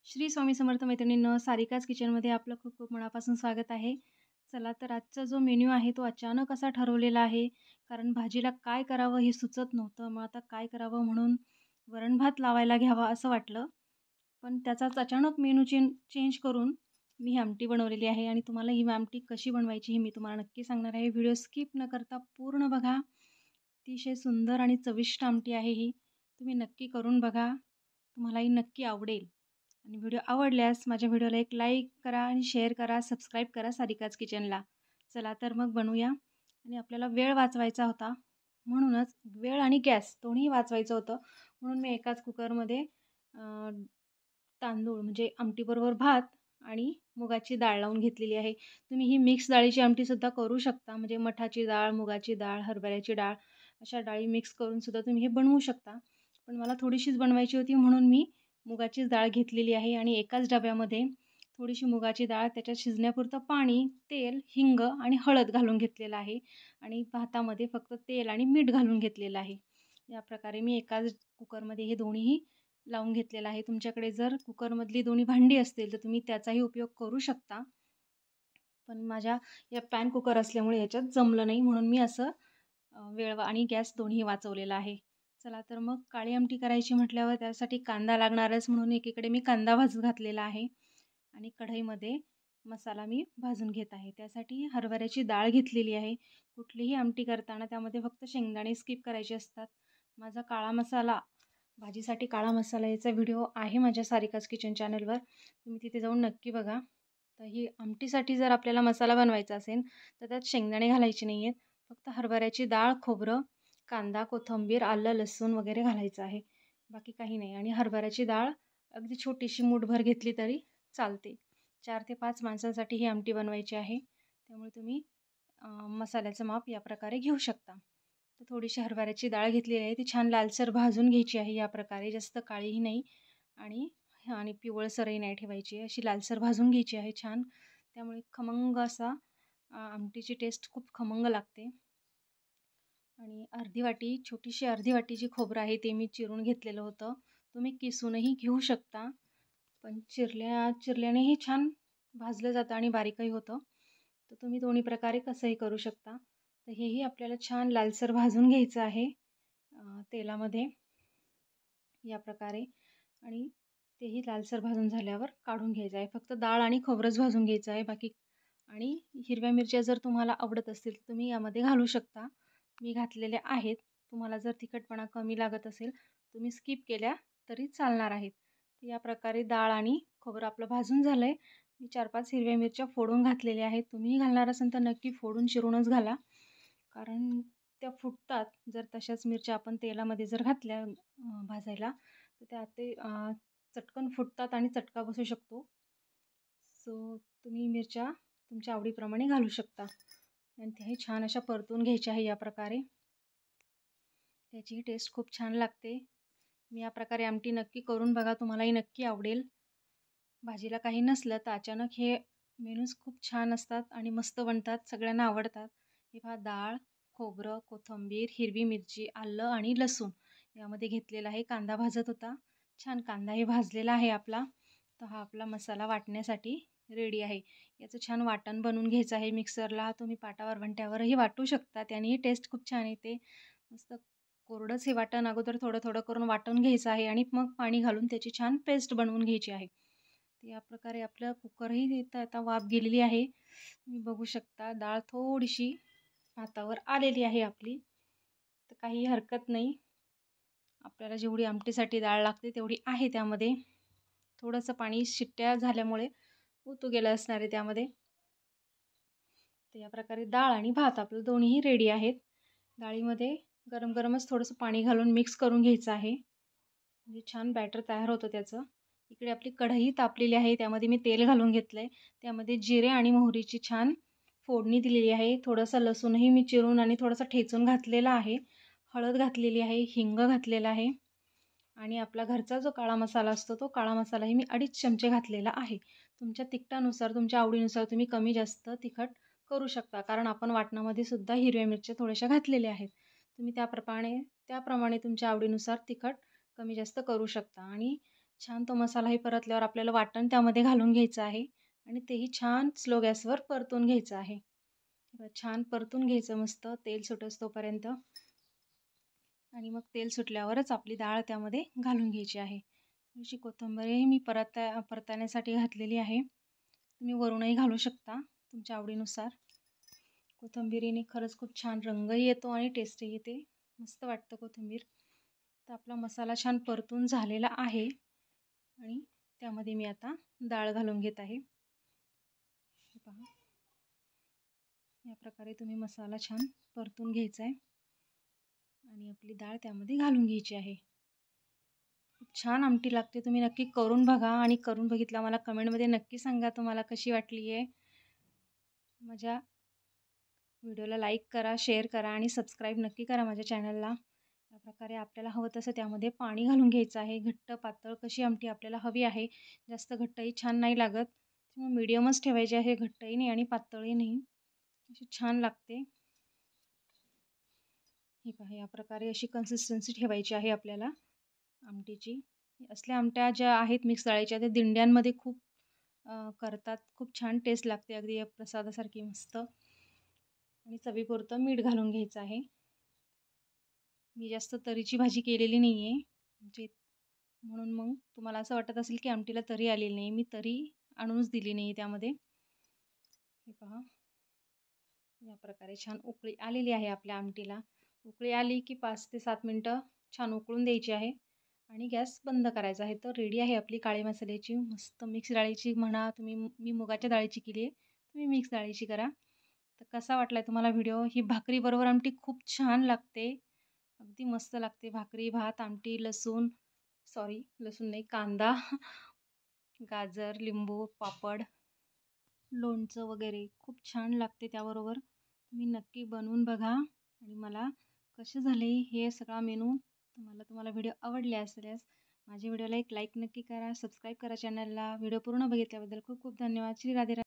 श्री स्वामी समर्थ मैत्रिणींनो, सारिकाच किचनमध्ये आपलं खूप खूप मनापासून स्वागत आहे. चला तर आजचा जो मेन्यू आहे तो अचानक असा ठरवलेला आहे. कारण भाजीला काय करावं हे सुचत नव्हतं. मग आता काय करावं म्हणून वरण भात लावायला घ्यावा असं वाटलं. पण त्याचाच अचानक मेनू चेंज करून मी ही आमटी बनवलेली आहे आणि तुम्हाला ही आमटी कशी बनवायची हे मी तुम्हाला नक्की सांगणार आहे. व्हिडिओ स्किप न करता पूर्ण बघा. अतिशय सुंदर आणि चविष्ट आमटी आहे ही. तुम्ही नक्की करून बघा. तुम्हालाही नक्की आवडेल. आणि व्हिडिओ आवडल्यास माझ्या व्हिडिओला एक लाईक करा आणि शेअर करा, सबस्क्राईब करा सारिकाच किचनला. चला तर मग बनवूया. आणि आपल्याला वेळ वाचवायचा होता, म्हणूनच वेळ आणि गॅस दोन्ही वाचवायचं होतं. म्हणून मी एकाच कुकरमध्ये तांदूळ म्हणजे आमटीबरोबर भात आणि मुगाची डाळ लावून घेतलेली आहे. तुम्ही ही मिक्स डाळीची आमटीसुद्धा करू शकता. म्हणजे मठाची डाळ, मुगाची डाळ, हरभऱ्याची डाळ अशा डाळी मिक्स करूनसुद्धा तुम्ही हे बनवू शकता. पण मला थोडीशीच बनवायची होती म्हणून मी मुगाचीच डाळ घेतलेली आहे आणि एकाच डब्यामध्ये थोडीशी मुगाची डाळ, त्याच्यात शिजण्यापुरतं पाणी, तेल, हिंग आणि हळद घालून घेतलेलं आहे आणि भातामध्ये फक्त तेल आणि मीठ घालून घेतलेलं आहे. या प्रकारे मी एकाच कुकरमध्ये हे दोन्हीही लावून घेतलेलं आहे. तुमच्याकडे जर कुकरमधली दोन्ही भांडी असतील तर तुम्ही त्याचाही उपयोग करू शकता. पण माझ्या या पॅन कुकर असल्यामुळे याच्यात जमलं नाही म्हणून मी असं वेळ आणि गॅस दोन्ही वाचवलेला आहे. चला तर मग काळी आमटी करायची म्हटल्यावर त्यासाठी कांदा लागणारच म्हणून एकीकडे मी कांदा भाजत घातलेला आहे आणि कढईमध्ये मसाला मी भाजून घेत आहे. त्यासाठी हरभऱ्याची डाळ घेतलेली आहे. कुठलीही आमटी करताना त्यामध्ये फक्त शेंगदाणे स्किप करायचे असतात. माझा काळा मसाला, भाजीसाठी काळा मसाला याचा व्हिडिओ आहे माझ्या सारिकाच किचन चॅनलवर. तुम्ही तिथे जाऊन नक्की बघा. तर ही आमटीसाठी जर आपल्याला मसाला बनवायचा असेल तर त्यात शेंगदाणे घालायचे नाही आहेत. फक्त हरभऱ्याची डाळ, खोबरं, कांदा, कोथिंबीर, आलं, लसूण वगैरे घालायचं आहे. बाकी काही नाही. आणि हरभऱ्याची डाळ अगदी छोटीशी मूठभर घेतली तरी चालते. 4 ते 5 माणसांसाठी ही आमटी बनवायची आहे. त्यामुळे तुम्ही मसाल्याचं माप या प्रकारे घेऊ शकता. तर थोडीशी हरभऱ्याची डाळ घेतलेली आहे. ती छान लालसर भाजून घ्यायची आहे या प्रकारे. जास्त काळीही नाही आणि आणि पिवळसरही नाही ठेवायची. अशी लालसर भाजून घ्यायची आहे छान. त्यामुळे खमंग असा आमटीची टेस्ट खूप खमंग लागते. आणि छोटीशी अर्धी वाटी जी खोबरं आहे ते मी चिरून घेतलेलं होतं. तुम्ही किसूनही घेऊ शकता. पण चिरल्यानेही छान भाजलं जातं आणि बारीकही होतं. तर तुम्ही दोन्ही प्रकारे कसंही करू शकता. तर हेही आपल्याला छान लालसर भाजून घ्यायचं आहे तेलामध्ये या प्रकारे. आणि तेही लालसर भाजून झाल्यावर काढून घ्यायचं आहे. फक्त डाळ आणि खोबरंच भाजून घ्यायचं आहे बाकी. आणि हिरव्या मिरच्या जर तुम्हाला आवडत असतील तर तुम्ही यामध्ये घालू शकता. मी घातलेल्या आहेत. तुम्हाला जर तिखटपणा कमी लागत असेल तुम्ही स्किप केल्या तरी चालणार आहेत. या प्रकारे डाळ आणि खोबरं आपलं भाजून झालं आहे. मी 4-5 हिरव्या मिरच्या फोडून घातलेल्या आहेत. तुम्हीही घालणार असाल तर नक्की फोडून चिरूनच घाला. कारण त्या फुटतात. जर तशाच मिरच्या आपण तेलामध्ये जर घातल्या भाजायला तर ते चटकन फुटतात आणि चटका बसू शकतो. सो तुम्ही मिरच्या तुमच्या आवडीप्रमाणे घालू शकता. आणि त्याही छान अशा परतून घ्यायच्या आहे या प्रकारे. त्याचीही टेस्ट खूप छान लागते. मी या प्रकारे आमटी नक्की करून बघा, तुम्हालाही नक्की आवडेल. भाजीला काही नसलं तर अचानक हे मेनूज खूप छान असतात आणि मस्त बनतात, सगळ्यांना आवडतात. हे पहा, डाळ, खोबरं, कोथिंबीर, हिरवी मिरची, आलं आणि लसूण यामध्ये घेतलेला आहे. कांदा भाजत होता. छान कांदाही भाजलेला आहे आपला. तर हा आपला मसाला वाटण्यासाठी रेडी आहे. याचं छान वाटण बनवून घ्यायचं आहे मिक्सरला. तुम्ही पाटावर भंट्यावरही वाटू शकता. त्यानेही टेस्ट खूप छान येते. मस्त कोरडंच हे वाटण अगोदर थोडं थोडं करून वाटून घ्यायचं आहे आणि मग पाणी घालून त्याची छान पेस्ट बनवून घ्यायची आहे. तर या प्रकारे आपलं कुकरही इथं आता वाफ गेलेली आहे. तुम्ही बघू शकता डाळ थोडीशी भातावर आलेली आहे आपली. तर काही हरकत नाही. आपल्याला जेवढी आमटीसाठी डाळ लागते तेवढी आहे त्यामध्ये. थोडंसं पाणी शिट्ट्या झाल्यामुळे उतू गेलं असणार आहे त्यामध्ये. तर या प्रकारे डाळ आणि भात आपलं दोन्हीही रेडी आहेत. डाळीमध्ये गरम गरमच थोडंसं पाणी घालून मिक्स करून घ्यायचं आहे. म्हणजे छान बॅटर तयार होतं त्याचं. इकडे आपली कढई तापलेली आहे. त्यामध्ये मी तेल घालून घेतलं आहे. त्यामध्ये जिरे आणि मोहरीची छान फोडणी दिलेली आहे. थोडंसं लसूणही मी चिरून आणि थोडंसं ठेचून घातलेला आहे. हळद घातलेली आहे, हिंग घातलेला आहे आणि आपला घरचा जो काळा मसाला असतो तो काळा मसालाही मी 2.5 चमचे घातलेला आहे. तुमच्या तिखटानुसार, तुमच्या आवडीनुसार तुम्ही कमी जास्त तिखट करू शकता. कारण आपण वाटणामध्ये सुद्धा हिरव्या मिरच्या थोड्याशा घातलेल्या आहेत. तुम्ही त्याप्रमाणे तुमच्या आवडीनुसार तिखट कमी जास्त करू शकता. आणि छान तो मसालाही परतल्यावर आपल्याला वाटण त्यामध्ये घालून घ्यायचं आहे आणि तेही छान स्लो गॅसवर परतून घ्यायचं आहे. छान परतून घ्यायचं मस्त तेल सुटस तोपर्यंत आणि मग तेल सुटल्यावरच आपली डाळ त्यामध्ये घालून घ्यायची आहे. थोडीशी कोथिंबीरही मी परतण्यासाठी घातलेली आहे. तुम्ही वरूनही घालू शकता तुमच्या आवडीनुसार. कोथिंबीरीने खरंच खूप छान रंगही येतो आणि टेस्टही येते. मस्त वाटतं कोथिंबीर. तर आपला मसाला छान परतून झालेला आहे आणि त्यामध्ये मी आता डाळ घालून घेत आहे. हे पहा, या प्रकारे तुम्ही मसाला छान परतून घ्यायचा आहे आणि आपली डाळ त्यामध्ये घालून घ्यायची आहे. खूप छान आमटी लागते. तुम्ही नक्की करून बघा आणि करून बघितला मला कमेंटमध्ये नक्की सांगा तुम्हाला कशी वाटली आहे. माझ्या व्हिडिओला लाईक करा, शेअर करा आणि सबस्क्राईब नक्की करा माझ्या चॅनलला. या प्रकारे आपल्याला हवं तसं त्यामध्ये पाणी घालून घ्यायचं आहे. घट्ट पातळ कशी आमटी आपल्याला हवी आहे. जास्त घट्टही छान नाही लागत. त्यामुळे मीडियमच ठेवायची आहे. घट्टही नाही आणि पातळही नाही. अशी छान लागते. हे पहा, या प्रकारे अशी कन्सिस्टन्सी ठेवायची आहे आपल्याला आमटीची. असल्या आमट्या ज्या आहेत मिक्स डाळीच्या त्या दिंड्यांमध्ये खूप करतात. खूप छान टेस्ट लागते अगदी या प्रसादासारखी मस्त. आणि चवीपुरतं मीठ घालून घ्यायचं आहे. मी जास्त तरीची भाजी केलेली नाही आहे म्हणजे म्हणून मग तुम्हाला असं वाटत असेल की आमटीला तरी आलेली नाही. मी तरी आणूनच दिली नाही त्यामध्ये. हे पहा, या प्रकारे छान उकळी आलेली आहे आपल्या आमटीला. उकळी आली की 5 ते 7 मिनटं छान उकळून द्यायची आहे आणि गॅस बंद करायचा आहे. तर रेडी आहे आपली काळी मसाल्याची मस्त मिक्स डाळीची म्हणा तुम्ही. मी मुगाच्या डाळीची केली आहे, तुम्ही मिक्स डाळीची करा. तर कसा वाटला तुम्हाला व्हिडिओ? ही भाकरीबरोबर आमटी खूप छान लागते. अगदी मस्त लागते. भाकरी, भात, आमटी, लसूण नाही, कांदा, गाजर, लिंबू, पापड, लोणचं वगैरे खूप छान लागते त्याबरोबर. तुम्ही नक्की बनवून बघा आणि मला कसे झाले हे सगळा मेनू तुम्हाला व्हिडिओ आवडले असल्यास माझ्या व्हिडिओला एक लाईक नक्की करा, सबस्क्राईब करा चॅनलला. व्हिडिओ पूर्ण बघितल्याबद्दल खूप खूप धन्यवाद. श्री राधे.